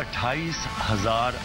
28,000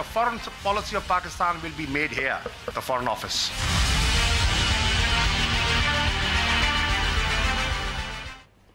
The foreign policy of Pakistan will be made here, the Foreign Office.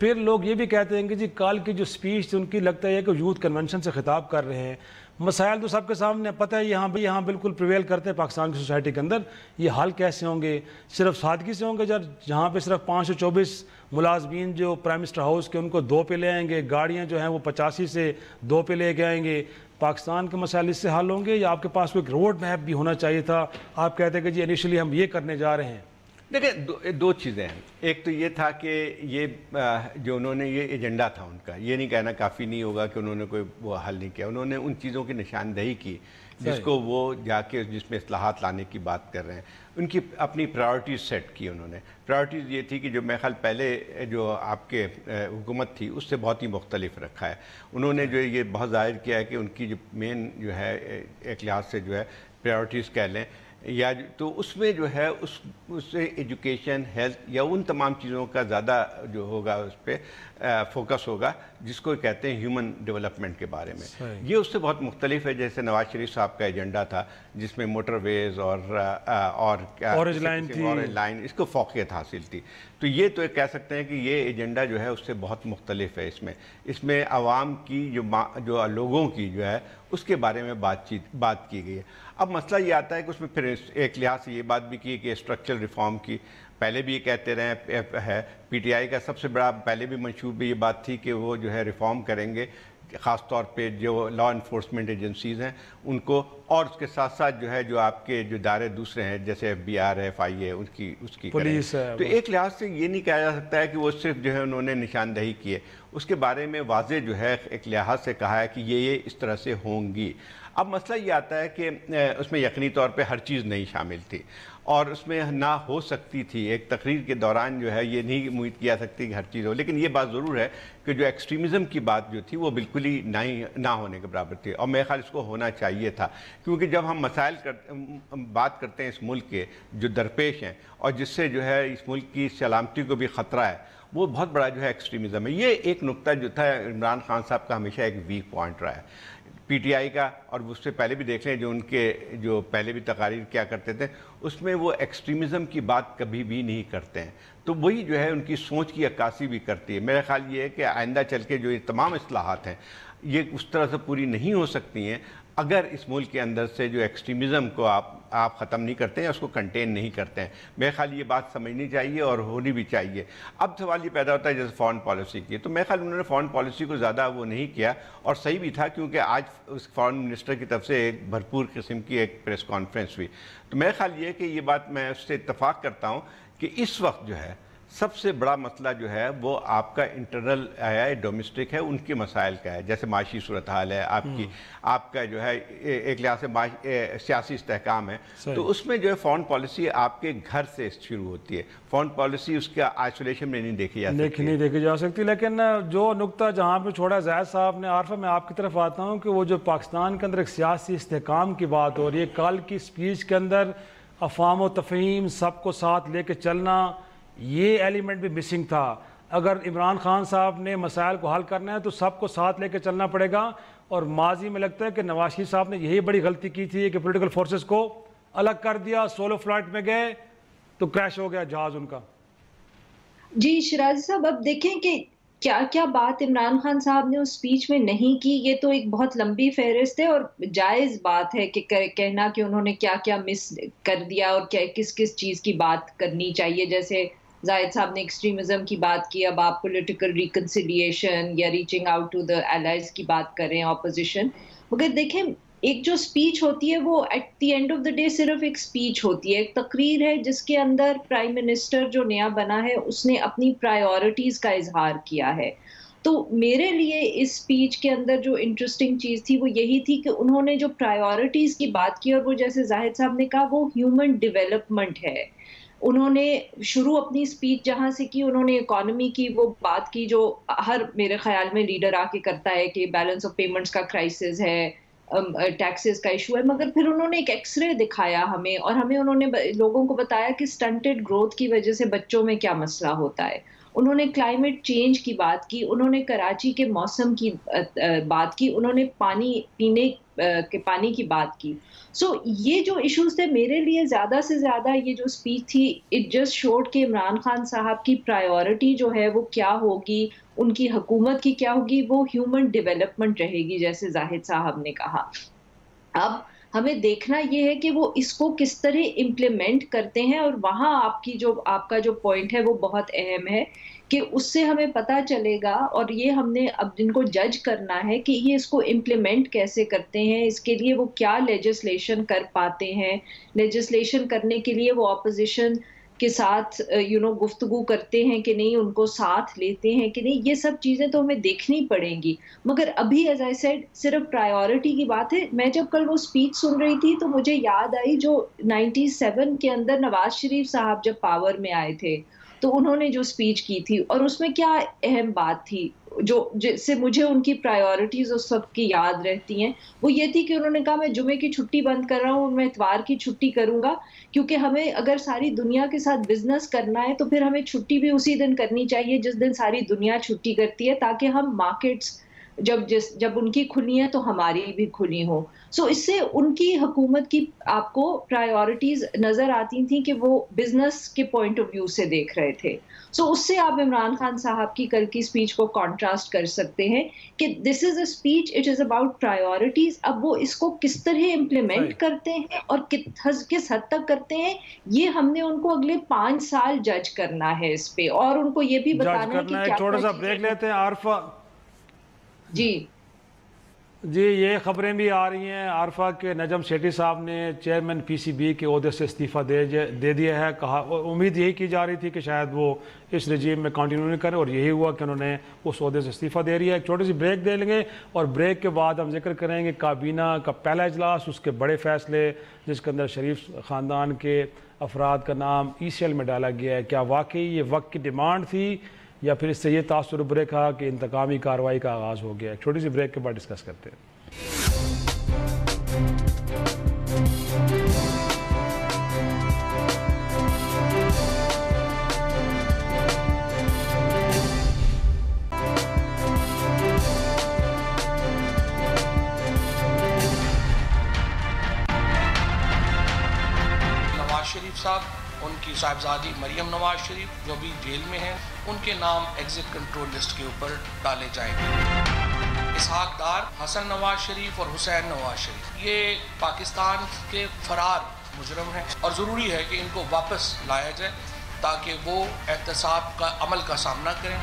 پھر لوگ یہ بھی کہتے ہیں کہ جی کل کی جو سپیچ تھی ان کی لگتا ہے کہ یوتھ کنونشن سے خطاب کر رہے ہیں. مسائل تو سب کے سامنے پتہ ہے یہاں بالکل پریویل کرتے ہیں پاکستان کی سوسائٹی کے اندر. یہ حل کیسے ہوں گے؟ صرف سادگی سے ہوں گے جہاں پہ صرف 524 ملازمین جو پرائم منسٹر ہاؤس کے ان کو 2 پہ لے آئیں گے, گاڑیاں جو ہیں وہ 85 سے 2 پہ لے کے آئیں گے. پاکستان کے مسائل اس سے حل ہوں گے یا آپ کے پاس کوئی روڈ میپ بھی ہونا چاہیے تھا؟ آپ کہتے ہیں کہ جی انیشلی ہم یہ کرنے جا رہے ہیں. دیکھیں دو چیزیں ہیں. ایک تو یہ تھا کہ یہ جو انہوں نے یہ ایجنڈا تھا ان کا, یہ نہیں کہنا کافی نہیں ہوگا کہ انہوں نے کوئی وہ حل نہیں کیا. انہوں نے ان چیزوں کی نشاندہی کی جس کو وہ جا کے جس میں اصلاحات لانے کی بات کر رہے ہیں. ان کی اپنی پرائورٹیز سیٹ کی انہوں نے. پرائورٹیز یہ تھی کہ جو میرے خیال پہلے جو آپ کے حکومت تھی اس سے بہت ہی مختلف رکھا ہے. انہوں نے جو یہ بہت ظاہر کیا ہے کہ ان کی جو مین جو ہے ایک لحاظ سے جو ہے پرائورٹیز کہہ لیں یا تو اس میں جو ہے اس سے ایجوکیشن, ہیلتھ یا ان تمام چیزوں کا زیادہ جو ہوگا اس پہ فوکس ہوگا جس کو کہتے ہیں ہیومن ڈیولپمنٹ کے بارے میں. یہ اس سے بہت مختلف ہے. جیسے نواز شریف صاحب کا ایجنڈا تھا جس میں موٹر ویز اور اورنج لائن اس کو فوقیت حاصل تھی. تو یہ تو کہہ سکتے ہیں کہ یہ ایجنڈا جو ہے اس سے بہت مختلف ہے. اس میں عوام کی جو لوگوں کی جو ہے اس کے بارے میں بات کی گئی ہے. اب مسئلہ یہ آتا ہے کہ اس میں پھر ایک لحاظ سے یہ بات بھی کی کہ اسٹرکچرل ریفارم کی پہلے بھی یہ کہتے رہے ہے. پی ٹی آئی کا سب سے بڑا پہلے بھی منشور بھی یہ بات تھی کہ وہ جو ہے ریفارم کریں گے, خاص طور پہ جو لا انفورسمنٹ ایجنسیز ہیں ان کو, اور اس کے ساتھ ساتھ جو ہے جو آپ کے جو ادارے دوسرے ہیں جیسے ایف بی آر ہے, ایف آئی ہے, اس کی پولیس ہے. تو ایک لحاظ سے یہ نہیں کہا جا سکتا ہے کہ وہ صرف جو ہے انہوں نے نشاندہی کی ہے. اس کے بارے میں واضح جو ہے ایک لحاظ سے کہا ہے کہ یہ اس طرح سے ہوں گی. اب مسئلہ یہ آتا ہے کہ اس میں یقینی طور پہ ہر چیز نہیں شامل تھی اور اس میں نہ ہو سکتی تھی. ایک تقریر کے دوران جو ہے یہ نہیں امید کی جا سکتی کہ ہر چیز ہو, لیکن یہ بات ضرور ہے کہ جو ایکسٹریمزم کی بات جو تھی وہ بالکل ہی نہ ہونے کے برابر تھی. اور میرے خیال اس کو ہونا چاہیے تھا, کیونکہ جب ہم مسائل بات کرتے ہیں اس ملک کے جو درپیش ہیں اور جس سے جو ہے اس ملک کی سلامتی کو بھی خطرہ ہے, وہ بہت بڑا جو ہے ایکسٹریمزم ہے. یہ ایک نقطہ جو تھا عمران خان صاحب کا ہمیشہ ایک ویک پوائنٹ رہا ہے پی ٹی آئی کا, اور اس سے پہلے بھی دیکھ لیں جو ان کے جو پہلے بھی تقاریر کیا کرتے تھے اس میں وہ ایکسٹریمزم کی بات کبھی بھی نہیں کرتے ہیں. تو وہی جو ہے ان کی سوچ کی عکاسی بھی کرتی ہے. میرا خیال یہ ہے کہ آئندہ چل کے جو یہ تمام اصلاحات ہیں یہ اس طرح سے پوری نہیں ہو سکتی ہیں اگر اس ملک کے اندر سے جو ایکسٹریمزم کو آپ ختم نہیں کرتے ہیں, اس کو کنٹین نہیں کرتے ہیں. میرے خیال یہ بات سمجھنی چاہیے اور ہونی بھی چاہیے. اب سوال یہ پیدا ہوتا ہے جیسے فارن پالیسی کی, تو میرے خیال انہوں نے فارن پالیسی کو زیادہ وہ نہیں کیا اور صحیح بھی تھا, کیونکہ آج اس فارن منسٹر کی طرف سے ایک بھرپور قسم کی ایک پریس کانفرنس ہوئی. تو میرا خیال یہ ہے کہ یہ بات میں اس سے اتفاق کرتا ہوں کہ اس وقت جو ہے سب سے بڑا مسئلہ جو ہے وہ آپ کا انٹرنل ہے, ڈومیسٹک ہے, ان کے مسائل کا ہے. جیسے معاشی صورتحال ہے آپ کا جو ہے ایک لحاظ سے سیاسی استحکام ہے. تو اس میں جو ہے فارن پالیسی آپ کے گھر سے شروع ہوتی ہے. فارن پالیسی اس کے آئسولیشن میں نہیں دیکھی جا سکتی. لیکن جو نقطہ جہاں پہ چھوڑا زید صاحب نے, عارفہ میں آپ کی طرف آتا ہوں کہ وہ جو پاکستان کے اندر ایک سیاسی استحکام کی بات ہو رہی ہے, کل کی سپیچ کے اندر افہام و تفہیم, سب کو ساتھ لے کے چلنا, یہ ایلیمنٹ بھی مسنگ تھا. اگر عمران خان صاحب نے مسائل کو حل کرنا ہے تو سب کو ساتھ لے کے چلنا پڑے گا. اور ماضی میں لگتا ہے کہ نواز شریف صاحب نے یہی بڑی غلطی کی تھی کہ پولیٹیکل فورسز کو الگ کر دیا, سولو فلائٹ میں گئے تو کریش ہو گیا جہاز ان کا. جی شیرازی صاحب, اب دیکھیں کہ کیا کیا بات عمران خان صاحب نے اس سپیچ میں نہیں کی. یہ تو ایک بہت لمبی فہرست ہے اور جائز بات ہے کہ کہنا کہ انہوں نے کیا کیا مس کر دیا اور کس کس چیز کی بات کرنی چاہیے. جیسے زاہد صاحب نے ایکسٹریمزم کی بات کی, اب آپ پولیٹیکل ریکنسیلیشن یا reaching out to the allies کی بات کریں, اپوزیشن. مگر دیکھیں ایک جو سپیچ ہوتی ہے وہ at the end of the day صرف ایک سپیچ ہوتی ہے, ایک تقریر ہے جس کے اندر پرائم منسٹر جو نیا بنا ہے اس نے اپنی پرائیورٹیز کا اظہار کیا ہے. تو میرے لیے اس سپیچ کے اندر جو انٹرسٹنگ چیز تھی وہ یہی تھی کہ انہوں نے جو پرائیورٹیز کی بات کی, اور وہ جیسے زاہد صاحب نے کہا وہ ہیومن ڈیولپمنٹ ہے. انہوں نے شروع اپنی سپیچ جہاں سے کی, انہوں نے اکانومی کی وہ بات کی جو ہر میرے خیال میں لیڈر آ کے کرتا ہے کہ بیلنس آف پیمنٹس کا کرائسس ہے, ٹیکسز کا ایشو ہے. مگر پھر انہوں نے ایک ایکس رے دکھایا ہمیں, اور ہمیں انہوں نے لوگوں کو بتایا کہ سٹنٹڈ گروتھ کی وجہ سے بچوں میں کیا مسئلہ ہوتا ہے. انہوں نے کلائمیٹ چینج کی بات کی, انہوں نے کراچی کے موسم کی بات کی, انہوں نے پانی پینے کے پانی کی بات کی. سو یہ جو ایشوز تھے میرے لیے زیادہ سے زیادہ یہ جو اسپیچ تھی اٹ جسٹ شوڈ کہ عمران خان صاحب کی پرائیورٹی جو ہے وہ کیا ہوگی, ان کی حکومت کی کیا ہوگی, وہ ہیومن ڈیولپمنٹ رہے گی جیسے زاہد صاحب نے کہا. اب ہمیں دیکھنا یہ ہے کہ وہ اس کو کس طرح امپلیمنٹ کرتے ہیں, اور وہاں آپ کا جو پوائنٹ ہے وہ بہت اہم ہے کہ اس سے ہمیں پتہ چلے گا, اور یہ ہم نے اب جن کو جج کرنا ہے کہ یہ اس کو امپلیمنٹ کیسے کرتے ہیں, اس کے لیے وہ کیا لیجسلیشن کر پاتے ہیں, لیجسلیشن کرنے کے لیے وہ اپوزیشن کے ساتھ گفتگو کرتے ہیں کہ نہیں, ان کو ساتھ لیتے ہیں کہ نہیں, یہ سب چیزیں تو ہمیں دیکھنی پڑیں گی. مگر ابھی ایز آئی سیڈ صرف پرائیورٹی کی بات ہے. میں جب کل وہ اسپیچ سن رہی تھی تو مجھے یاد آئی جو 97 کے اندر نواز شریف صاحب جب پاور میں آئے تھے تو انہوں نے جو اسپیچ کی تھی, اور اس میں کیا اہم بات تھی جو جس سے مجھے ان کی پرائیورٹیز اس وقت کی یاد رہتی ہیں, وہ یہ تھی کہ انہوں نے کہا میں جمعے کی چھٹی بند کر رہا ہوں, میں اتوار کی چھٹی کروں گا, کیونکہ ہمیں اگر ساری دنیا کے ساتھ بزنس کرنا ہے تو پھر ہمیں چھٹی بھی اسی دن کرنی چاہیے جس دن ساری دنیا چھٹی کرتی ہے, تاکہ ہم مارکیٹس جب ان کی کھلی ہیں تو ہماری بھی کھلی ہوں. سو اس سے ان کی حکومت کی آپ کو پرائیورٹیز نظر آتی تھیں کہ وہ بزنس کے پوائنٹ آف ویو سے دیکھ رہے تھے. سو اس سے آپ عمران خان صاحب کی کل کی اسپیچ کو کانٹراسٹ کر سکتے ہیں کہ this is a speech, it is about priorities. اب وہ اس کو کس طرح امپلیمنٹ کرتے ہیں اور کس حد تک کرتے ہیں, یہ ہم نے ان کو اگلے 5 سال جج کرنا ہے اس پہ, اور ان کو یہ بھی بتانا ہے کہ کیا. تھوڑا سا بریک لیتے ہیں عارفہ جی یہ خبریں بھی آ رہی ہیں عارفہ کہ نجم سیٹھی صاحب نے چیئرمین پی سی بی کے عہدے سے استعفیٰ دے دیا ہے. کہا امید یہی کی جا رہی تھی کہ شاید وہ اس رجیم میں کنٹینیو نہیں کریں, اور یہی ہوا کہ انہوں نے اس عہدے سے استعفیٰ دے رہی ہے. ایک چھوٹی سی بریک دے لیں گے اور بریک کے بعد ہم ذکر کریں گے کابینہ کا پہلا اجلاس, اس کے بڑے فیصلے جس کے اندر شریف خاندان کے افراد کا نام ای سی ایل میں ڈالا گیا ہے. کیا واقعی یہ وقت کی ڈیمانڈ تھی یا پھر اس سے یہ تاثر ابھرے تھا کہ انتقامی کارروائی کا آغاز ہو گیا؟ ایک چھوٹی سی بریک کے بعد ڈسکس کرتے ہیں. نواز شریف صاحب, ان کی صاحبزادی مریم نواز شریف جو بھی جیل میں ہیں, ان کے نام ایگزٹ کنٹرول لسٹ کے اوپر ڈالے جائیں گے. اسحاق ڈار, حسن نواز شریف اور حسین نواز شریف یہ پاکستان کے فرار مجرم ہیں, اور ضروری ہے کہ ان کو واپس لایا جائے تاکہ وہ احتساب کا عمل کا سامنا کریں.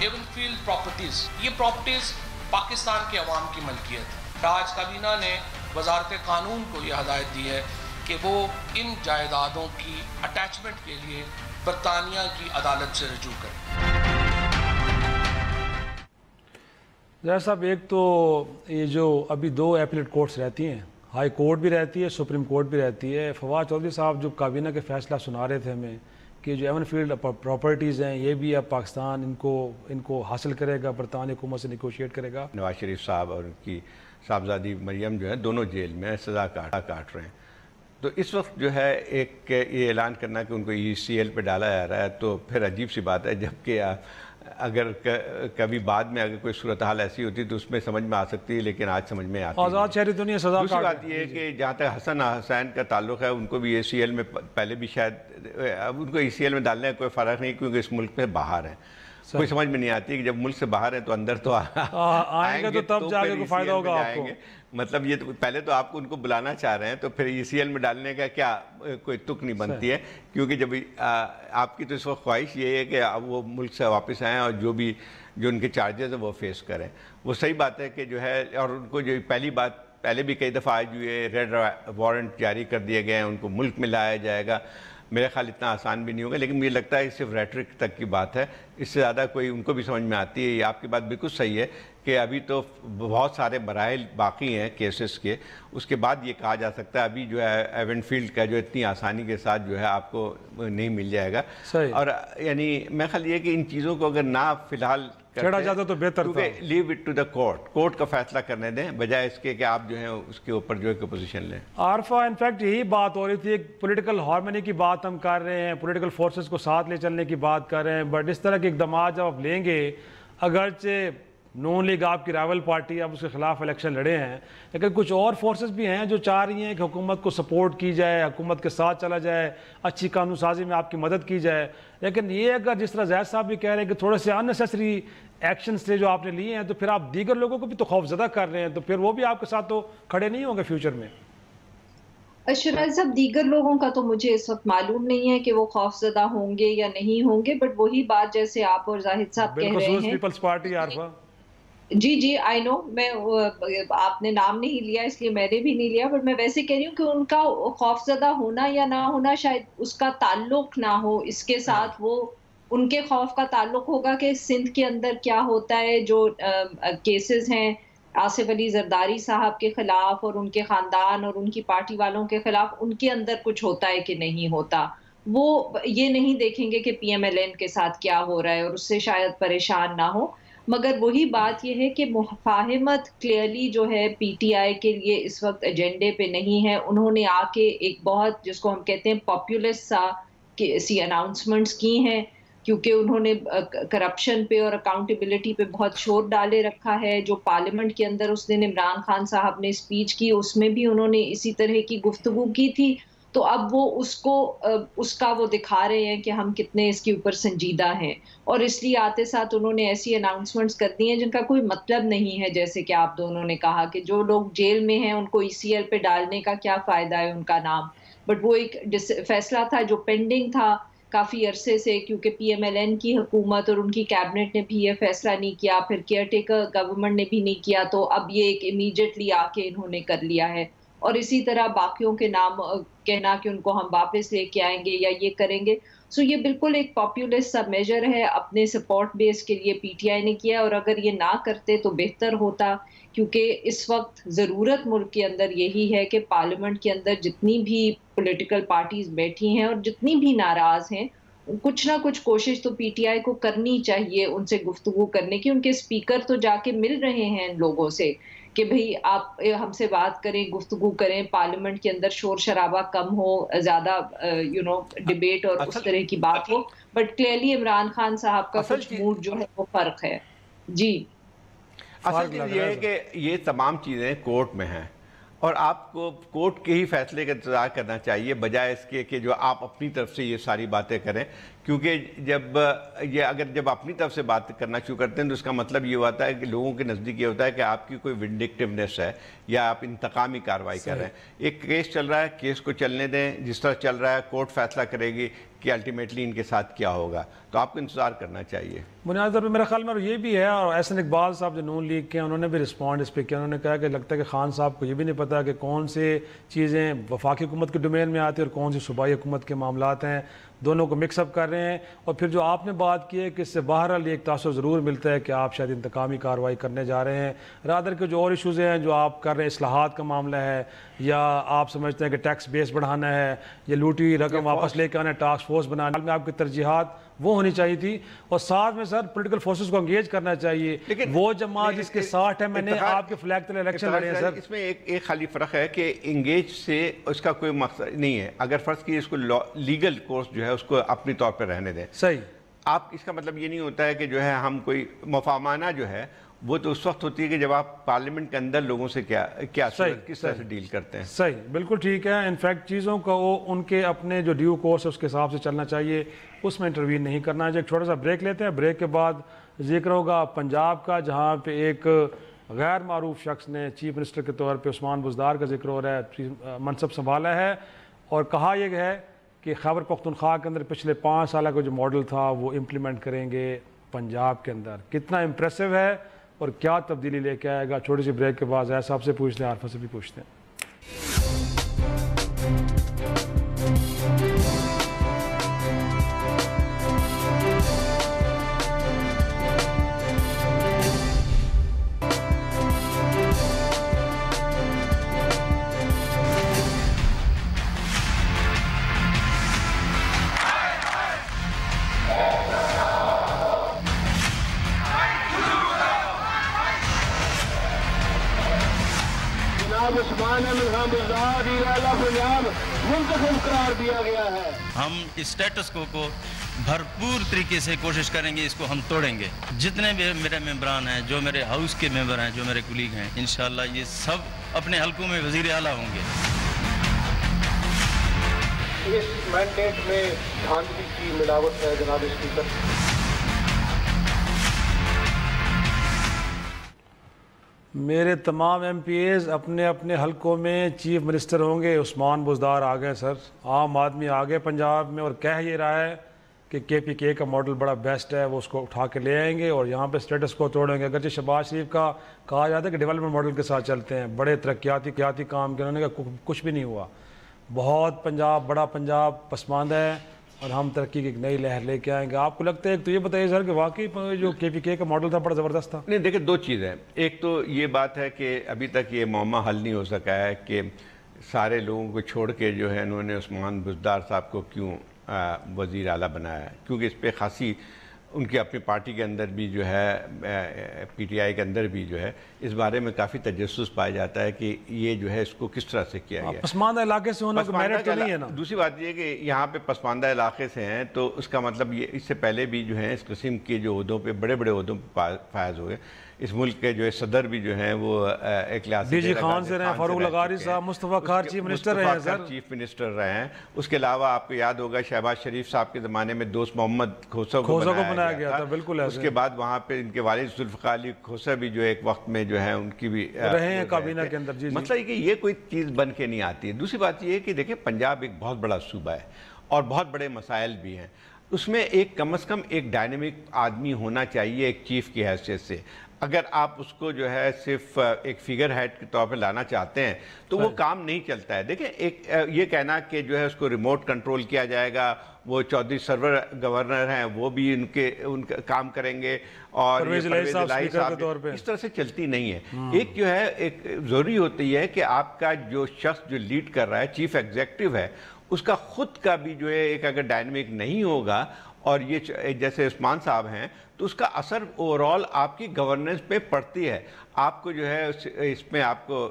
ایون فیلڈ پراپرٹیز, یہ پراپرٹیز پاکستان کے عوام کی ملکیت ہے. آج کابینہ نے وزارت قانون کو یہ ہدایت دی ہے کہ وہ ان جائیدادوں کی اٹیچمنٹ کے لیے برطانیہ کی عدالت سے رجوع کریں. ظاہر صاحب, ایک تو یہ جو ابھی 2 ایپلیٹ کورٹس رہتی ہیں, ہائی کورٹ بھی رہتی ہے, سپریم کورٹ بھی رہتی ہے. فواد چودھری صاحب جو کابینہ کے فیصلہ سنا رہے تھے ہمیں کہ جو ایون فیلڈ پراپرٹیز ہیں یہ بھی اب پاکستان ان کو حاصل کرے گا, برطانیہ حکومت سے نیگوشیٹ کرے گا. نواز شریف صاحب اور ان کی صاحبزادی مریم جو ہے دونوں جیل میں سزا کاٹ رہے ہیں. تو اس وقت جو ہے ایک یہ اعلان کرنا کہ ان کو ای سی ایل پہ ڈالا جا رہا ہے تو پھر عجیب سی بات ہے, جبکہ اگر کبھی بعد میں اگر کوئی صورتحال ایسی ہوتی تو اس میں سمجھ میں آ سکتی ہے, لیکن آج سمجھ میں آتی ہے. آزاد شہری دنیا سزا. دوسری بات یہ ہے کہ جہاں تک حسن حسین کا تعلق ہے, ان کو بھی ای سی ایل میں پہلے بھی شاید اب ان کو ای سی ایل میں ڈالنے کا کوئی فرق نہیں, کیونکہ اس ملک پہ باہر ہیں. کوئی سمجھ میں نہیں آتی کہ جب ملک سے باہر ہیں تو اندر تو آئیں گے تو تب جا کے کوئی فائدہ ہوگا آپ کو. مطلب یہ تو پہلے تو آپ کو ان کو بلانا چاہ رہے ہیں تو پھر ای سی ایل میں ڈالنے کا کیا کوئی تک نہیں بنتی ہے, کیونکہ جب آپ کی تو اس وقت خواہش یہ ہے کہ اب وہ ملک سے واپس آئیں اور جو ان کے چارجز ہیں وہ فیس کریں. وہ صحیح بات ہے کہ جو ہے, اور ان کو جو پہلی بات پہلے بھی کئی دفعہ آج ہوئے ریڈ وارنٹ جاری کر دیے گئے ہیں, ان کو ملک میں لایا جائے گا. میرے خیال اتنا آسان بھی نہیں ہوگا, لیکن مجھے لگتا ہے صرف ریٹرک تک کی بات ہے, اس سے زیادہ کوئی ان کو بھی سمجھ میں آتی ہے. یہ آپ کی بات بالکل صحیح ہے کہ ابھی تو بہت سارے مراحل باقی ہیں کیسز کے, اس کے بعد یہ کہا جا سکتا ہے ابھی جو ہے ایون فیلڈ کا جو اتنی آسانی کے ساتھ جو ہے آپ کو نہیں مل جائے گا. اور یعنی میں خیال یہ کہ ان چیزوں کو اگر نہ فی الحال چھیڑا جاتا تو بہتر تھا. Leave it to the court کا فیصلہ کرنے دیں, بجائے اس کے کہ آپ جو ہیں اس کے اوپر جو ہے پوزیشن لیں. عارفہ انفیکٹ یہی بات ہو رہی تھی, ایک پولیٹیکل ہارمونی کی بات ہم کر رہے ہیں, پولیٹیکل فورسز کو ساتھ لے چلنے کی بات کر رہے ہیں, بٹ اس طرح کے اقدامات جب آپ لیں گے, اگرچہ نون لیگ آپ کی رائول پارٹی، آپ اس کے خلاف الیکشن لڑے ہیں، لیکن کچھ اور فورسز بھی ہیں جو چاہ رہی ہیں کہ حکومت کو سپورٹ کی جائے، حکومت کے ساتھ چلا جائے، اچھی قانون سازی میں آپ کی مدد کی جائے. لیکن یہ اگر جس طرح زید صاحب بھی کہہ رہے ہیں کہ تھوڑے سے اننیسیسری ایکشنز تھے جو آپ نے لیے ہیں، تو پھر آپ دیگر لوگوں کو بھی تو خوف زدہ کر رہے ہیں، تو پھر وہ بھی آپ کے ساتھ تو کھڑے نہیں ہوں گے فیوچر میں. شہراز صاحب دیگر لوگوں کا تو مجھے اس وقت معلوم نہیں ہے کہ وہ خوف زدہ ہوں گے یا نہیں ہوں گے، بٹ وہی بات جیسے آپ اور زاہد صاحب کہہ رہے بالخصوص ہیں. پیپلز پارٹی عارفہ. جی آئی نو، میں آپ نے نام نہیں لیا اس لیے میں نے بھی نہیں لیا، بٹ میں ویسے کہہ رہی ہوں کہ ان کا خوف زدہ ہونا یا نہ ہونا شاید اس کا تعلق نہ ہو اس کے ساتھ، وہ ان کے خوف کا تعلق ہوگا کہ سندھ کے اندر کیا ہوتا ہے، جو کیسز ہیں آصف علی زرداری صاحب کے خلاف اور ان کے خاندان اور ان کی پارٹی والوں کے خلاف، ان کے اندر کچھ ہوتا ہے کہ نہیں ہوتا. وہ یہ نہیں دیکھیں گے کہ پی ایم ایل این کے ساتھ کیا ہو رہا ہے اور اس سے شاید پریشان نہ ہو. مگر وہی بات یہ ہے کہ مفاہمت کلیئرلی جو ہے پی ٹی آئی کے لیے اس وقت ایجنڈے پہ نہیں ہے. انہوں نے آ کے ایک بہت جس کو ہم کہتے ہیں پاپولسٹ سی اناؤنسمنٹس کی ہیں، کیونکہ انہوں نے کرپشن پہ اور اکاؤنٹیبلٹی پہ بہت شور ڈالے رکھا ہے. جو پارلیمنٹ کے اندر اس دن عمران خان صاحب نے اسپیچ کی اس میں بھی انہوں نے اسی طرح کی گفتگو کی تھی. تو اب وہ اس کا وہ دکھا رہے ہیں کہ ہم کتنے اس کے اوپر سنجیدہ ہیں، اور اس لیے آتے ساتھ انہوں نے ایسی اناؤنسمنٹس کر دی ہیں جن کا کوئی مطلب نہیں ہے. جیسے کہ آپ دونوں نے کہا کہ جو لوگ جیل میں ہیں ان کو ECL پہ ڈالنے کا کیا فائدہ ہے ان کا نام، بٹ وہ ایک فیصلہ تھا جو پینڈنگ تھا کافی عرصے سے، کیونکہ پی ایم ایل این کی حکومت اور ان کی کیبنٹ نے بھی یہ فیصلہ نہیں کیا، پھر کیئر ٹیکر گورنمنٹ نے بھی نہیں کیا، تو اب یہ ایک امیڈیٹلی آ کے انہوں نے کر لیا ہے. اور اسی طرح باقیوں کے نام کہنا کہ ان کو ہم واپس لے کے آئیں گے یا یہ کریں گے. سو یہ بالکل ایک پاپولسٹ سا میجر ہے، اپنے سپورٹ بیس کے لیے پی ٹی آئی نے کیا، اور اگر یہ نہ کرتے تو بہتر ہوتا، کیونکہ اس وقت ضرورت ملک کے اندر یہی ہے کہ پارلیمنٹ کے اندر جتنی بھی پولیٹیکل پارٹیز بیٹھی ہیں اور جتنی بھی ناراض ہیں، کچھ نہ کچھ کوشش تو پی ٹی آئی کو کرنی چاہیے ان سے گفتگو کرنے کی. ان کے اسپیکر تو جا کے مل رہے ہیں ان لوگوں سے کہ بھئی آپ ہم سے بات کریں، گفتگو کریں، پارلیمنٹ کے اندر شور شرابہ کم ہو، زیادہ ڈیبیٹ اور اس طرح کی بات ہو. بٹ کلیئرلی عمران خان صاحب کا کچھ موڈ جو ہے وہ فرق ہے. جی اصل چیز یہ ہے کہ یہ تمام چیزیں کورٹ میں ہیں، اور آپ کو کورٹ کے ہی فیصلے کا انتظار کرنا چاہیے بجائے اس کے کہ جو آپ اپنی طرف سے یہ ساری باتیں کریں. کیونکہ جب اپنی طرف سے بات کرنا شروع کرتے ہیں تو اس کا مطلب یہ ہوتا ہے کہ لوگوں کے نزدیک یہ ہوتا ہے کہ آپ کی کوئی ونڈکٹیونیس ہے یا آپ انتقامی کارروائی کر رہے ہیں. ایک کیس چل رہا ہے، کیس کو چلنے دیں جس طرح چل رہا ہے، کورٹ فیصلہ کرے گی کہ الٹیمیٹلی ان کے ساتھ کیا ہوگا، تو آپ کو انتظار کرنا چاہیے. بنیادی طور پہ میرا خیال میں یہ بھی ہے، اور احسن اقبال صاحب جو نون لیگ کے ہیں انہوں نے بھی رسپونڈ اس پہ کیا. انہوں نے کہا کہ لگتا ہے کہ خان صاحب کو یہ بھی نہیں پتا کہ کون سے چیزیں وفاقی حکومت کے ڈومین میں آتی ہیں اور کون سی صوبائی حکومت کے معاملات ہیں، دونوں کو مکس اپ کر رہے ہیں. اور پھر جو آپ نے بات کی ہے کہ اس سے بہرحال ایک تاثر ضرور ملتا ہے کہ آپ شاید انتقامی کارروائی کرنے جا رہے ہیں، رادر کے جو اور ایشوز ہیں جو آپ کر رہے ہیں، اصلاحات کا معاملہ ہے، یا آپ سمجھتے ہیں کہ ٹیکس بیس بڑھانا ہے، یا لوٹی رقم واپس لے کے آنا ہے، ٹاسک فورس بنانا میں آپ کی ترجیحات وہ ہونی چاہیے تھی. اور ساتھ میں سر پولیٹیکل فورسز کو انگیج کرنا چاہیے. وہ جماعت جس کے 60 میں نے آپ کے فلیگ تلے الیکشن لڑے ہیں سر. اس میں ایک خالی فرق ہے کہ انگیج سے اس کا کوئی مقصد نہیں ہے. اگر فرض کی اس کو لیگل کورس جو ہے اس کو اپنی طور پہ رہنے دیں، صحیح. آپ اس کا مطلب یہ نہیں ہوتا ہے کہ جو ہے ہم کوئی مفاہمانہ جو ہے وہ تو اس وقت ہوتی ہے کہ جب آپ پارلیمنٹ کے اندر لوگوں سے کیا کس طرح سے ڈیل کرتے ہیں. صحیح، بالکل ٹھیک ہے. انفیکٹ چیزوں کا وہ ان کے اپنے جو ڈیو کورس ہے اس کے حساب سے چلنا چاہیے، اس میں انٹروین نہیں کرنا ہے. ایک چھوٹا سا بریک لیتے ہیں، بریک کے بعد ذکر ہوگا پنجاب کا، جہاں پہ ایک غیر معروف شخص نے چیف منسٹر کے طور پہ عثمان بزدار کا ذکر ہو رہا ہے، منصب سنبھالا ہے، اور کہا یہ ہے کہ خیبر پختونخوا کے اندر پچھلے 5 سالہ کا جو ماڈل تھا وہ امپلیمنٹ کریں گے پنجاب کے اندر. کتنا امپریسو ہے اور کیا تبدیلی لے کے آئے گا؟ چھوٹی سی بریک کے بعد زید صاحب سے پوچھتے ہیں، عارفہ سے بھی پوچھتے ہیں. عثمان احمد خان بزدار پنجاب منتخب قرار دیا گیا ہے. ہم اسٹیٹس کو بھرپور طریقے سے کوشش کریں گے اس کو ہم توڑیں گے. جتنے بھی میرے ممبران ہیں, جو میرے ہاؤس کے ممبر ہیں, جو میرے کولیگ ہیں, انشاءاللہ یہ سب اپنے حلقوں میں وزیر اعلیٰ ہوں گے. اس مینڈیٹ میں دھاندلی کی ملاوٹ ہے جناب اسپیکر. میرے تمام ایم پی ایز اپنے اپنے حلقوں میں چیف منسٹر ہوں گے. عثمان بزدار آ گئے سر, عام آدمی آ گئے پنجاب میں اور کہہ یہ رہا ہے کہ کے پی کے کا ماڈل بڑا بیسٹ ہے, وہ اس کو اٹھا کے لے آئیں گے اور یہاں پہ اسٹیٹس کو توڑیں گے. اگرچہ شہباز شریف کا کہا جاتا ہے کہ ڈیولپمنٹ ماڈل کے ساتھ چلتے ہیں, بڑے ترقیاتی کام کیا, انہوں نے کہا کچھ بھی نہیں ہوا, بہت پنجاب بڑا پنجاب پسماندہ ہے اور ہم ترقی کی ایک نئی لہر لے کے آئیں گے. آپ کو لگتا ہے تو یہ بتائیے سر کہ واقعی جو کے پی کے کا ماڈل تھا بڑا زبردست تھا؟ نہیں دیکھیں, دو چیزیں. ایک تو یہ بات ہے کہ ابھی تک یہ معمہ حل نہیں ہو سکا ہے کہ سارے لوگوں کو چھوڑ کے جو ہے انہوں نے عثمان بزدار صاحب کو کیوں وزیر اعلیٰ بنایا ہے, کیونکہ اس پہ خاصی ان کی اپنی پارٹی کے اندر بھی جو ہے, پی ٹی آئی کے اندر بھی جو ہے اس بارے میں کافی تجسس پایا جاتا ہے کہ یہ جو ہے اس کو کس طرح سے کیا گیا. پسماندہ علاقے سے ہونا میرٹ تو نہیں ہے نا. دوسری بات یہ کہ یہاں پہ پسماندہ علاقے سے ہیں تو اس کا مطلب یہ اس سے پہلے بھی جو ہیں اس قسم کے جو عہدوں پہ بڑے بڑے عہدوں پہ فائز ہوئے. اس ملک کے جو ہے صدر بھی جو ہیں وہ ایک لحاظ سے ڈی جی خان سے رہے ہیں, فاروق لغاری صاحب, مصطفیٰ کھار چیف منسٹر رہے ہیں سر, چیف منسٹر رہے ہیں. اس کے علاوہ آپ کو یاد ہوگا شہباز شریف صاحب کے زمانے میں دوست محمد کھوسہ کو بنایا گیا تھا. بالکل. اس کے بعد وہاں پہ ان کے والد ذوالفقار علی کھوسہ بھی جو ایک وقت میں جو ہے ان کی بھی رہے ہیں کابینہ کے اندر. مسئلہ یہ کہ یہ کوئی چیز بن کے نہیں آتی ہے. دوسری بات یہ ہے کہ دیکھیں پنجاب ایک بہت بڑا صوبہ ہے اور بہت بڑے مسائل بھی ہیں. اس میں ایک کم از کم ایک ڈائنامک آدمی ہونا چاہیے ایک چیف کی حیثیت سے. اگر آپ اس کو جو ہے صرف ایک فگر ہیڈ کے طور پہ لانا چاہتے ہیں تو وہ کام نہیں چلتا ہے. دیکھیں ایک یہ کہنا کہ جو ہے اس کو ریموٹ کنٹرول کیا جائے گا, وہ چودھری سرور گورنر ہیں وہ بھی ان کا کام کریں گے اور پرویز الہی صاحب اس طرح سے چلتی نہیں ہے. ایک جو ہے ایک ضروری ہوتی ہے کہ آپ کا جو شخص جو لیڈ کر رہا ہے, چیف ایگزیکٹو ہے, اس کا خود کا بھی جو ہے ایک اگر ڈائنامک نہیں ہوگا اور یہ جیسے عثمان صاحب ہیں تو اس کا اثر اوورال آپ کی گورننس پہ پڑتی ہے. آپ کو جو ہے اس میں آپ کو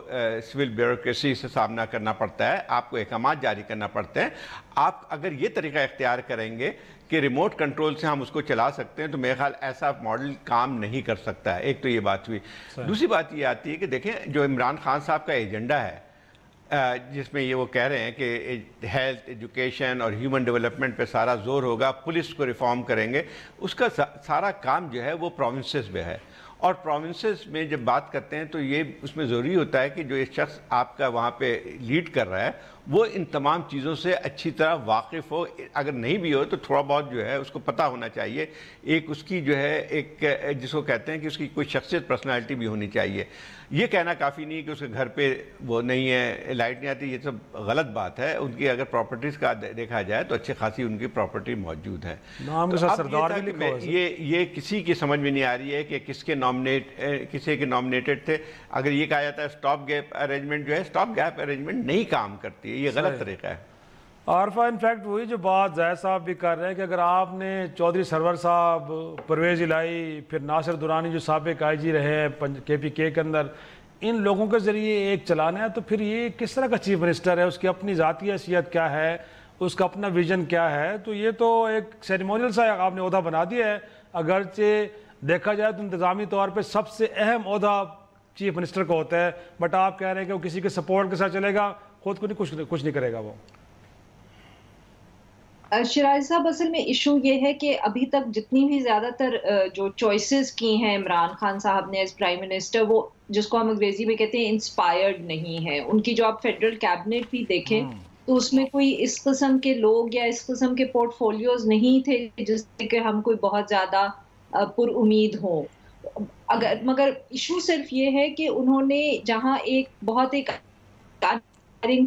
سول بیوروکریسی سے سامنا کرنا پڑتا ہے, آپ کو احکامات جاری کرنا پڑتے ہیں. آپ اگر یہ طریقہ اختیار کریں گے کہ ریموٹ کنٹرول سے ہم اس کو چلا سکتے ہیں تو میرے خیال ایسا ماڈل کام نہیں کر سکتا ہے. ایک تو یہ بات ہوئی. دوسری بات یہ آتی ہے کہ دیکھیں جو عمران خان صاحب کا ایجنڈا ہے جس میں یہ وہ کہہ رہے ہیں کہ ہیلتھ, ایجوکیشن اور ہیومن ڈیولپمنٹ پہ سارا زور ہوگا, پولیس کو ریفارم کریں گے, اس کا سارا کام جو ہے وہ پروونسز میں ہے. اور پروونسز میں جب بات کرتے ہیں تو یہ اس میں ضروری ہوتا ہے کہ جو ایک شخص آپ کا وہاں پہ لیڈ کر رہا ہے وہ ان تمام چیزوں سے اچھی طرح واقف ہو. اگر نہیں بھی ہو تو تھوڑا بہت جو ہے اس کو پتہ ہونا چاہیے. ایک اس کی جو ہے ایک جس کو کہتے ہیں کہ اس کی کوئی شخصیت, پرسنالٹی بھی ہونی چاہیے. یہ کہنا کافی نہیں کہ اس کے گھر پہ وہ نہیں ہے, لائٹ نہیں آتی, یہ سب غلط بات ہے. ان کی اگر پراپرٹیز کا دیکھا جائے تو اچھی خاصی ان کی پراپرٹی موجود ہے. یہ کسی کی سمجھ میں نہیں آ رہی ہے کہ کس کے کسی کے نامنیٹڈ تھے. اگر یہ کہا جاتا ہے سٹاپ گیپ ارینجمنٹ, جو ہے سٹاپ گیپ ارینجمنٹ نہیں کام کرتی ہے, یہ غلط طریقہ ہے. عارفہ انفیکٹ وہی جو بات زاہد صاحب بھی کر رہے ہیں کہ اگر آپ نے چودھری سرور صاحب, پرویز الہی, پھر ناصر درانی جو سابق آئی جی رہے ہیں کے پی کے اندر, ان لوگوں کے ذریعے ایک چلانا ہے تو پھر یہ کس طرح کا چیف منسٹر ہے؟ اس کی اپنی ذاتی حیثیت کیا ہے, اس کا اپنا ویژن کیا ہے؟ تو یہ تو ایک سیریمونیل سا آپ نے عہدہ بنا دیا ہے. اگرچہ دیکھا جائے تو انتظامی طور پہ سب سے اہم عہدہ چیف منسٹر کا ہوتا ہے, بٹ آپ کہہ رہے ہیں کہ وہ کسی کے سپورٹ کے ساتھ چلے گا, خود کو کچھ نہیں کرے گا. وہ شیراز صاحب اصل میں ایشو یہ ہے کہ ابھی تک جتنی بھی زیادہ تر جو چوائسز کی ہیں عمران خان صاحب نے ایز پرائم منسٹر, وہ جس کو ہم انگریزی میں کہتے ہیں انسپائرڈ نہیں ہے. ان کی جو آپ فیڈرل کیبنٹ بھی دیکھیں تو اس میں کوئی اس قسم کے لوگ یا اس قسم کے پورٹ فولیوز نہیں تھے جس سے کہ ہم کوئی بہت زیادہ پر امید ہوں. مگر ایشو صرف یہ ہے کہ انہوں نے جہاں ایک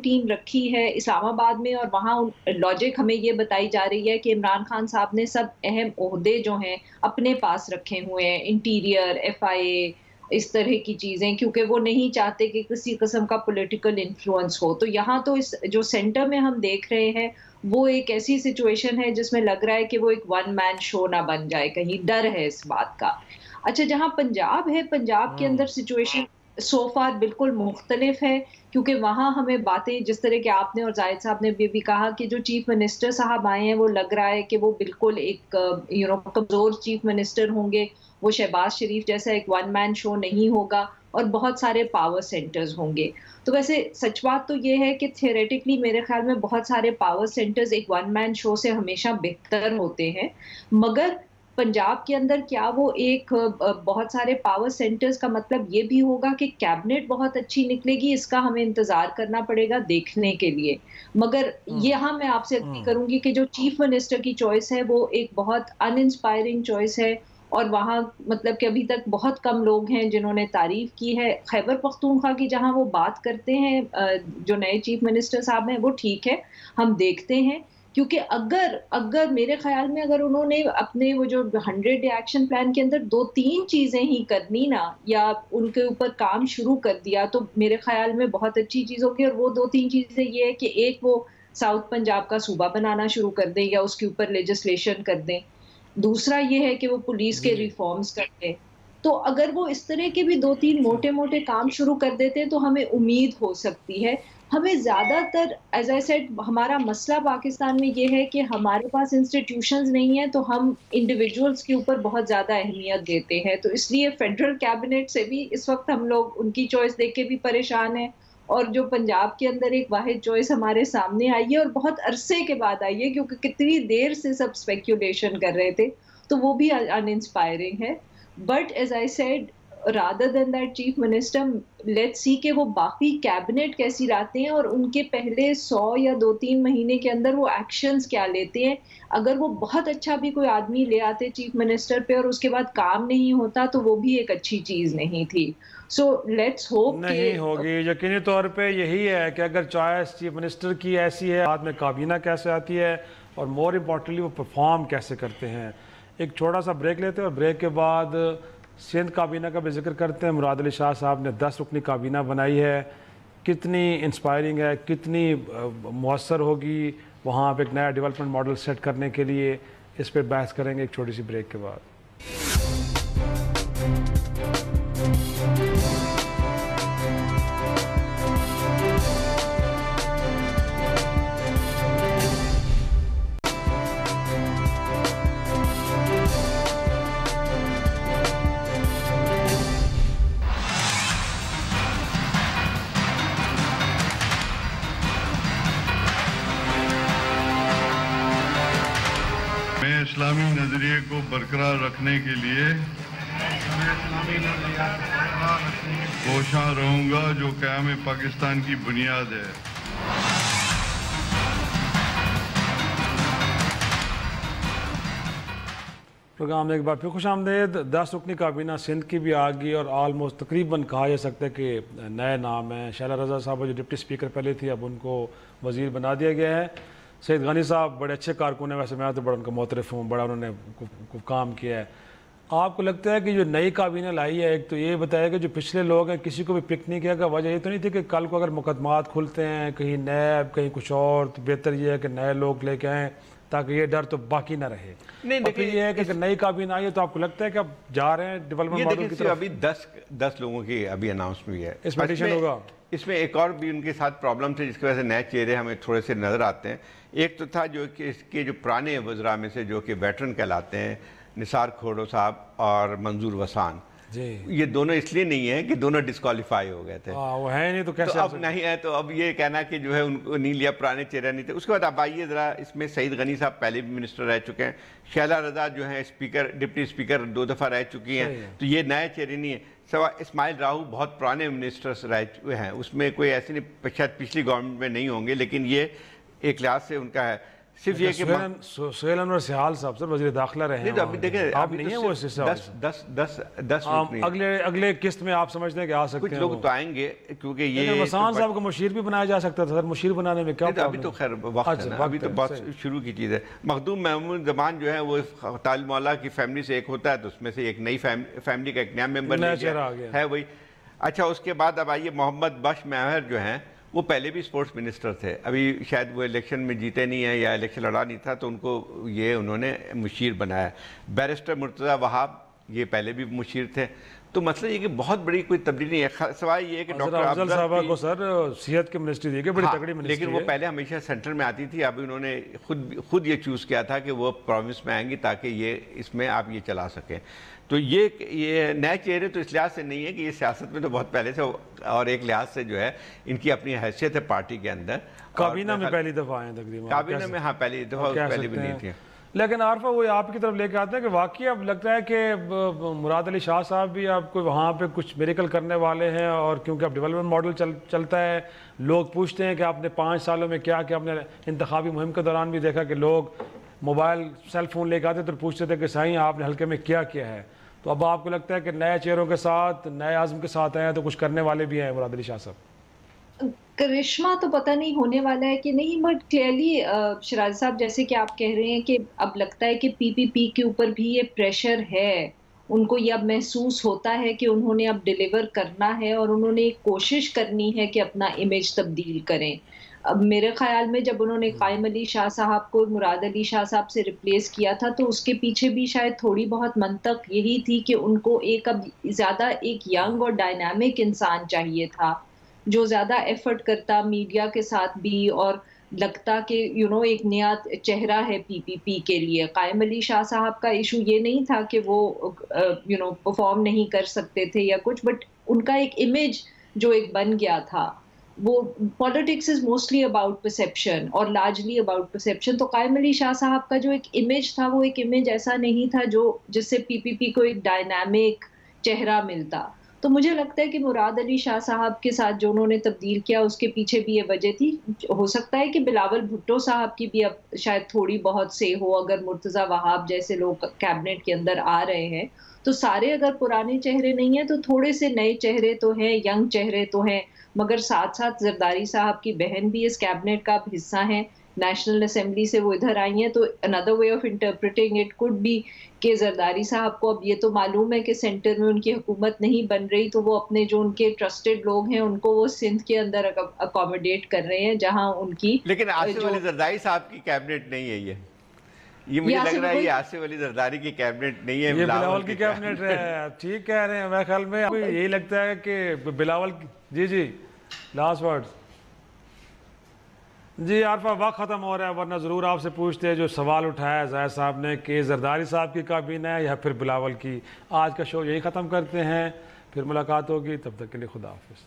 ٹیم رکھی ہے اسلام آباد میں, اور وہاں لاجک ہمیں یہ بتائی جا رہی ہے کہ عمران خان صاحب نے سب اہم عہدے جو ہیں اپنے پاس رکھے ہوئے ہیں, انٹیریئر, FIA, اس طرح کی چیزیں, کیونکہ وہ نہیں چاہتے کہ کسی قسم کا پولیٹیکل انفلوئنس ہو. تو یہاں تو اس جو سینٹر میں ہم دیکھ رہے ہیں وہ ایک ایسی سچویشن ہے جس میں لگ رہا ہے کہ وہ ایک ون مین شو نہ بن جائے, کہیں ڈر ہے اس بات کا. اچھا, جہاں پنجاب ہے, پنجاب کے اندر سچویشن سو فار بالکل مختلف ہے، کیونکہ وہاں ہمیں باتیں جس طرح کہ آپ نے اور زاہد صاحب نے بھی کہا کہ جو چیف منسٹر صاحب آئے ہیں وہ لگ رہا ہے کہ وہ بالکل ایک کمزور چیف منسٹر ہوں گے، وہ شہباز شریف جیسا ایک ون مین شو نہیں ہوگا اور بہت سارے پاور سینٹرز ہوں گے. تو ویسے سچ بات تو یہ ہے کہ تھیوریٹکلی میرے خیال میں بہت سارے پاور سینٹرز ایک ون مین شو سے ہمیشہ بہتر ہوتے ہیں، مگر پنجاب کے اندر کیا وہ ایک بہت سارے پاور سینٹرز کا مطلب یہ بھی ہوگا کہ کیبنٹ بہت اچھی نکلے گی؟ اس کا ہمیں انتظار کرنا پڑے گا دیکھنے کے لیے. مگر یہاں میں آپ سے اگری کروں گی کہ جو چیف منسٹر کی چوائس ہے وہ ایک بہت ان انسپائرنگ چوائس ہے، اور وہاں مطلب کہ ابھی تک بہت کم لوگ ہیں جنہوں نے تعریف کی ہے. خیبر پختونخوا کی جہاں وہ بات کرتے ہیں جو نئے چیف منسٹر صاحب ہیں، وہ ٹھیک ہے، ہم دیکھتے ہیں، کیونکہ اگر میرے خیال میں اگر انہوں نے اپنے وہ جو 100 ڈے ایکشن پلان کے اندر 2-3 چیزیں ہی کرنی نا، یا ان کے اوپر کام شروع کر دیا، تو میرے خیال میں بہت اچھی چیز ہوگی. اور وہ 2-3 چیزیں یہ ہے کہ ایک وہ ساؤتھ پنجاب کا صوبہ بنانا شروع کر دیں یا اس کے اوپر لیجسلیشن کر دیں. دوسرا یہ ہے کہ وہ پولیس کے ریفارمز کرتے. تو اگر وہ اس طرح کے بھی 2-3 موٹے کام شروع کر دیتے ہیں تو ہمیں امید ہو سکتی ہے. ہمیں زیادہ تر ایز آئی سیڈ ہمارا مسئلہ پاکستان میں یہ ہے کہ ہمارے پاس انسٹیٹیوشنز نہیں ہیں، تو ہم انڈیویجولز کے اوپر بہت زیادہ اہمیت دیتے ہیں. تو اس لیے فیڈرل کیبنٹ سے بھی اس وقت ہم لوگ ان کی چوائس دیکھ کے بھی پریشان ہیں، اور جو پنجاب کے اندر ایک واحد چوائس ہمارے سامنے آئی ہے اور بہت عرصے کے بعد آئی ہے، کیونکہ کتنی دیر سے سب اسپیکولیشن کر رہے تھے، تو وہ بھی ان انسپائرنگ ہے. But as I said rather than that chief minister let's see کہ وہ باقی کیبنٹ کیسی لاتے ہیں اور ان کے پہلے 100 یا 2-3 مہینے کے اندر وہ ایکشنز کیا لیتے ہیں. اگر وہ بہت اچھا بھی کوئی آدمی لے آتے چیف منسٹر پہ اور اس کے بعد کام نہیں ہوتا تو وہ بھی ایک اچھی چیز نہیں تھی. سو لیٹس ہوپ نہیں ہوگی. یقینی طور پہ یہی ہے کہ اگر چوائس چیف منسٹر کی ایسی ہے، ہاتھ میں کابینہ کیسے آتی ہے، اور مور امپورٹنٹلی وہ پرفارم کیسے کرتے ہیں. ایک چھوٹا سا بریک لیتے ہیں اور بریک کے بعد سندھ کابینہ کا بھی ذکر کرتے ہیں. مراد علی شاہ صاحب نے 10 رکنی کابینہ بنائی ہے، کتنی انسپائرنگ ہے، کتنی مؤثر ہوگی وہاں پہ ایک نیا ڈیولپمنٹ ماڈل سیٹ کرنے کے لیے. اس پہ بحث کریں گے ایک چھوٹی سی بریک کے بعد. اسلامی نظریے کو برقرار رکھنے کے لیے کوشاں رہوں گا جو قیام پاکستان کی بنیاد ہے. پروگرام میں ایک بار پھر خوش آمدید. 10 رکنی کابینہ سندھ کی بھی آ گئی اور آلموسٹ تقریباً کہا جا سکتا ہے کہ نئے نام ہیں. شیلا رضا صاحب جو ڈپٹی اسپیکر پہلے تھی اب ان کو وزیر بنا دیا گیا ہے. سید غنی صاحب بڑے اچھے کارکن ہیں، ویسے میں تو بڑا ان کا معترف ہوں، بڑا انہوں نے کام کیا ہے. آپ کو لگتا ہے کہ جو نئی کابینہ لائی ہے، ایک تو یہ بتایا کہ جو پچھلے لوگ ہیں کسی کو بھی پک نہیں کیا، کہ وجہ یہ تو نہیں تھی کہ کل کو اگر مقدمات کھلتے ہیں کہیں نیب کہیں کچھ اور، تو بہتر یہ ہے کہ نئے لوگ لے کے آئیں تاکہ یہ ڈر تو باقی نہ رہے. اور پھر یہ ہے کہ اگر نئی کابینہ آئی ہے تو آپ کو لگتا ہے کہ اب جا رہے ہیں ڈیولپمنٹ ماڈل کی طرف؟ ابھی 10 لوگوں کی ابھی اناؤنس ہوئی ہے. اس میں ایڈیشن ہوگا. اس میں ایک اور بھی ان کے ساتھ پرابلم تھے جس کی وجہ سے نئے چہرے ہمیں تھوڑے سے نظر آتے ہیں. ایک تو تھا جو کہ اس کے جو پرانے وزراء میں سے جو کہ ویٹرن کہلاتے ہیں، نثار کھوڑو صاحب اور منظور وسان، یہ دونوں اس لیے نہیں ہیں کہ دونوں ڈسکوالیفائی ہو گئے تھے. وہ ہے نہیں تو کیسے اب نہیں ہے، تو اب یہ کہنا کہ جو ہے ان کو نہیں لیا، پرانے چہرے نہیں تھے. اس کے بعد اب آئیے ذرا اس میں سعید غنی صاحب پہلے بھی منسٹر رہ چکے ہیں، شیلا رضا جو ہیں اسپیکر ڈپٹی اسپیکر 2 دفعہ رہ چکی ہیں، تو یہ نئے چہرے نہیں ہیں. سوا اسماعیل راہو بہت پرانے منسٹرز رہ چکے ہیں، اس میں کوئی ایسی نہیں، شاید پچھلی گورنمنٹ میں نہیں ہوں گے، لیکن یہ ایک لحاظ سے ان کا ہے. صرف یہ کہ سہیل انور سہال صاحب سر وزیر داخلہ رہے ہیں، ابھی دیکھیں آپ نہیں ہیں وہ اس سے 10 اگلے قسط میں آپ سمجھتے ہیں کہ آ سکتے ہیں. کچھ لوگ تو آئیں گے کیونکہ یہ وسان صاحب کو مشیر بھی بنایا جا سکتا تھا سر. مشیر بنانے میں کیا ابھی تو خیر وقت ہے نا، ابھی تو بہت شروع کی چیز ہے. مخدوم محمود زمان جو ہے وہ طالب مولا کی فیملی سے ایک ہوتا ہے، تو اس میں سے ایک نئی فیملی کا ایک نیا ممبر ہے وہی. اچھا اس کے بعد اب آئیے محمد بخش مہر جو ہیں، وہ پہلے بھی سپورٹس منسٹر تھے، ابھی شاید وہ الیکشن میں جیتے نہیں ہیں یا الیکشن لڑا نہیں تھا، تو ان کو یہ انہوں نے مشیر بنایا. بیرسٹر مرتضی وہاب یہ پہلے بھی مشیر تھے. تو مسئلہ یہ کہ بہت بڑی کوئی تبدیلی نہیں ہے. سوائے یہ کہ ڈاکٹر افضل صاحبہ کو سر صحت کی منسٹری دی گئی, بڑی تگڑی منسٹری لیکن وہ پہلے ہمیشہ سینٹر میں آتی تھی. اب انہوں نے خود یہ چوز کیا تھا کہ وہ پروونس میں آئیں گی تاکہ یہ اس میں آپ یہ چلا سکیں. تو یہ نئے چہرے تو اس لحاظ سے نہیں ہے کہ یہ سیاست میں تو بہت پہلے سے, اور ایک لحاظ سے جو ہے ان کی اپنی حیثیت ہے پارٹی کے اندر. کابینہ میں پہلی دفعہ آئے تقریباً, کابینہ میں پہلی دفعہ, پہلے بھی نہیں تھی. لیکن عارفہ وہ آپ کی طرف لے کے آتے ہیں کہ واقعی اب لگتا ہے کہ مراد علی شاہ صاحب بھی آپ کو وہاں پہ کچھ میریکل کرنے والے ہیں, اور کیونکہ اب ڈیولپمنٹ ماڈل چلتا ہے, لوگ پوچھتے ہیں کہ آپ نے 5 سالوں میں کیا کہ آپ نے انتخابی مہم کے دوران بھی دیکھا کہ لوگ موبائل سیل فون لے کے آتے تو پوچھتے تھے کہ سائیں آپ نے حلقے میں کیا ہے. تو اب آپ کو لگتا ہے کہ نئے چہروں کے ساتھ, نئے عزم کے ساتھ آئے ہیں تو کچھ کرنے والے بھی ہیں مراد علی شاہ صاحب؟ کرشمہ تو پتہ نہیں ہونے والا ہے کہ نہیں, بٹ کلیئرلی شیراز صاحب جیسے کہ آپ کہہ رہے ہیں کہ اب لگتا ہے کہ پی پی پی کے اوپر بھی یہ پریشر ہے, ان کو یہ اب محسوس ہوتا ہے کہ انہوں نے اب ڈیلیور کرنا ہے اور انہوں نے کوشش کرنی ہے کہ اپنا امیج تبدیل کریں. اب میرے خیال میں جب انہوں نے قائم علی شاہ صاحب کو مراد علی شاہ صاحب سے ریپلیس کیا تھا تو اس کے پیچھے بھی شاید تھوڑی بہت منطق یہی تھی کہ ان کو اب زیادہ ایک ینگ اور ڈائنامک انسان چاہیے تھا جو زیادہ ایفرٹ کرتا میڈیا کے ساتھ بھی, اور لگتا کہ ایک نیا چہرہ ہے پی پی پی کے لیے. قائم علی شاہ صاحب کا ایشو یہ نہیں تھا کہ وہ پرفارم نہیں کر سکتے تھے یا کچھ, بٹ ان کا ایک امیج جو ایک بن گیا تھا, وہ politics is mostly about perception اور لارجلی اباؤٹ پرسیپشن. تو قائم علی شاہ صاحب کا جو ایک امیج تھا وہ ایک امیج ایسا نہیں تھا جس سے پی پی پی کو ایک ڈائنامک چہرہ ملتا. تو مجھے لگتا ہے کہ مراد علی شاہ صاحب کے ساتھ جو انہوں نے تبدیل کیا اس کے پیچھے بھی یہ وجہ تھی. ہو سکتا ہے کہ بلاول بھٹو صاحب کی بھی اب شاید تھوڑی بہت سے ہو, اگر مرتضیٰ وہاب جیسے لوگ کیبنٹ کے اندر آ رہے ہیں تو سارے اگر پرانے چہرے نہیں ہیں تو تھوڑے سے نئے چہرے تو ہیں, ینگ چہرے تو ہیں. مگر ساتھ ساتھ زرداری صاحب کی بہن بھی اس کیبنٹ کا حصہ ہیں, نیشنل اسمبلی سے وہ ادھر آئی ہیں. تو another way of interpreting it could be کہ زرداری صاحب کو اب یہ تو معلوم ہے کہ سینٹر میں ان کی حکومت نہیں بن رہی, تو وہ اپنے جو ان کے ٹرسٹڈ لوگ ہیں ان کو وہ سندھ کے اندر اکوموڈیٹ کر رہے ہیں جہاں ان کی. لیکن آصف علی زرداری صاحب کی کیبنٹ نہیں ہے یہ مجھے لگ رہا ہے یہ آصف علی زرداری کی کیبنٹ نہیں ہے, یہ بلاول کی کیبنٹ ہے. ٹھیک کہہ رہے ہیں, میرے خیال میں یہی لگتا ہے کہ بلاول. جی لاسٹ ورڈ. جی عارفہ وقت ختم ہو رہا ہے, ورنہ ضرور آپ سے پوچھتے ہیں جو سوال اٹھایا زاہد صاحب نے کہ زرداری صاحب کی کابینہ ہے یا پھر بلاول کی. آج کا شو یہی ختم کرتے ہیں, پھر ملاقات ہوگی, تب تک کے لیے خدا حافظ.